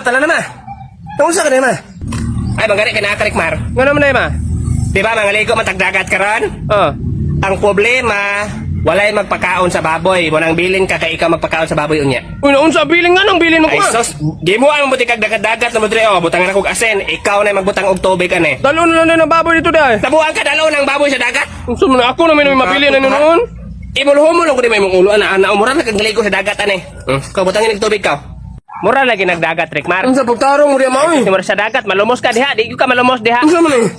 tala na ma. Naunsa ka na ma? Ay, magani ka na Rikmar. Nga naman na ma. Di ba, mga ligo matagdagat ka ron? Oh. Ang problema, walay magpakaon sa baboy. Munang bilin ka kay ikaw magpakaon sa baboy unya. Uy, naunsa bilin nga nang bilin mo Ay ko. sos, di mo ang buti kag dagat na mo dire, oh, butangan akong asin. Ikaw na magbutang og tubig ani. Dalo na lang na baboy dito dai. Tabuan ka dalaw ng baboy sa dagat. Unsa man ako na may mapili na noon? Imulhumulong ko di may mong ulo ana umura na kag ligo sa dagat ani. Ikaw butangin og tubig ka. Mura lagi nagdagat Rikmar. Unsa pagtarong mo di maoy? Mura sa dagat malumos ka diha, di ka malumos diha. Unsa man eh?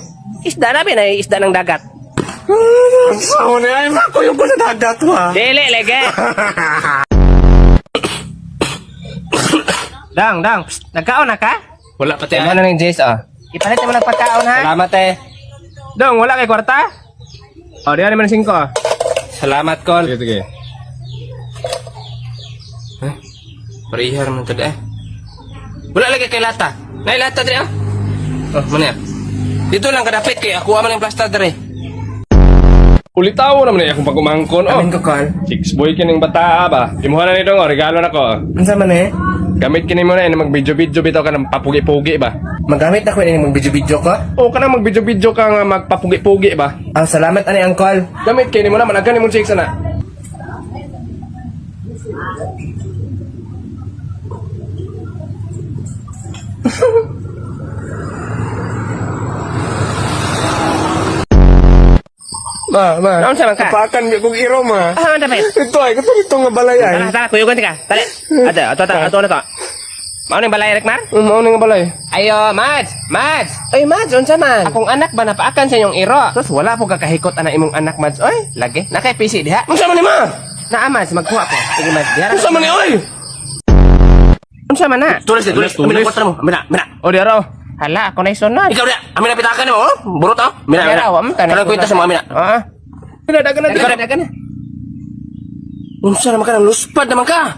Isda na na isda ng dagat. Sao na ay makuyog ko sa dagat wa. Dili lege. Dang, psst, nagkaon na ka? Wala pati Ano na ng Jace Ipalit mo nagpagkaon ha? Salamat eh. Dong, wala kay kwarta? Oh, diyan naman 5 Salamat kol. Sige. Parihar man tadi eh. Wala lagi kay lata. Nay lata diri ah. Oh, mana ya? Dito lang kadapit kay ako man ang plaster diri. Ulitaw naman akong pagumangkon. Amin ko kol. Six boy kining bata ba? Imuha na nito regalo na ko. Unsa man eh? Gamit kini mo na mag-video-video bitaw ka ng papugi-pugi ba? Magamit ako ini mag video ko. O ka na mag-video-video ka nga magpapugi-pugi ba? Ang salamat ani angkol. Gamit kini mo na managan mo six na. Ma. Naon sa man ka? Pakan mi kog iro ma. Ah, dapat. Ito ay katong nga balay ay. Tara, kuyugan ka. Tali. Ato na to. Mao ning balay Rikmar? Mao nga balay. Ayo, Mads. Ay Mads, unsa man? Akong anak ba napaakan sa inyong iro? Sus, wala po kakahikot ana imong anak Mads. Oy, lagi. Nakay PC diha. Unsa man ni ma? Naa Mads, magkuha ko. Sige Mads, diha. Unsa man ni oy? Unsa man na? Tulis. Amina kwatro mo. Amina. O diha raw. Hala, ako na isunod. Ikaw dia. Amina pitakan mo. Burot ah. Amina. Diha raw, Kanang kwenta sa mga amina. Ah. Dagan na. Unsa naman ka nang luspad naman ka?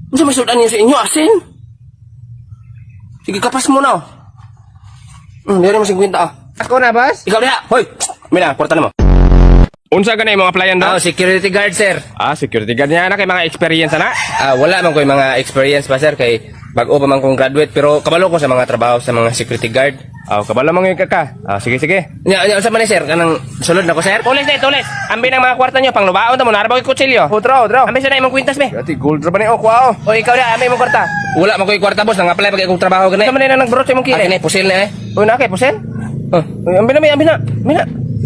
Unsa masudan niyo sa inyo asin? Sige kapas mo na. Dere mo 50 ah. Ako na, boss. Ikaw dia. Hoy. Amina, porta mo. Unsa ka na imong applyan daw? Security guard sir. Security guard niya na kay mga experience na. Wala man ko yung mga experience pa sir kay bago pa man kong graduate pero kabalo ko sa mga trabaho sa mga security guard. Kabalo man yung ka. Sige. Nya sa man sir kanang sulod na ko sir. Tulis. Ambi ng mga kwarta nyo pang lubaon ta mo narabaw yung kutsilyo. Draw. Ambi sa na imong kwintas be. Ati gold ra ba ni okwa O ikaw na, ambi imong kwarta. Wala man ko yung kwarta boss nang apply pag akong trabaho gani. Sa man na nagbrot imong kile. Kini pusil na eh. O na kay pusen. Ambi na.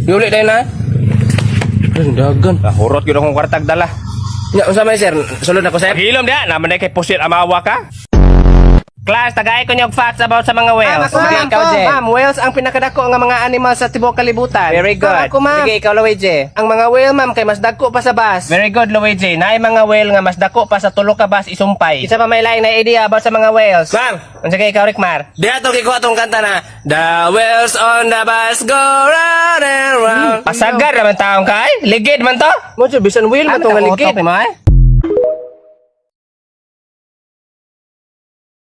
Yuli dai na. Dagan. Hurot gyud akong kwartag dala. Nya unsa man sir? Sulod na ko sir. Hilom dia, naman kay pusit amawa ka. Class, tagay ko niyog facts about sa mga whales. Sige, ikaw, Je. Ma'am, whales ang pinakadako nga mga animal sa tibuok kalibutan. Very good. Ako, ma'am. Sige, ikaw, Luigi. Ang mga whale, ma'am, kay mas dagko pa sa bus. Very good, Luigi. Naay mga whale nga mas dako pa sa tulo ka bus isumpay. Isa pa may lain na idea about sa mga whales. Ma'am, Sige, ikaw, Rikmar. di ato kiko atong kanta na The wheels on the bus go round and round. Pasagar naman taong kay. Ligid man to. Mo bisan wheel man to nga ligid. Mo ay.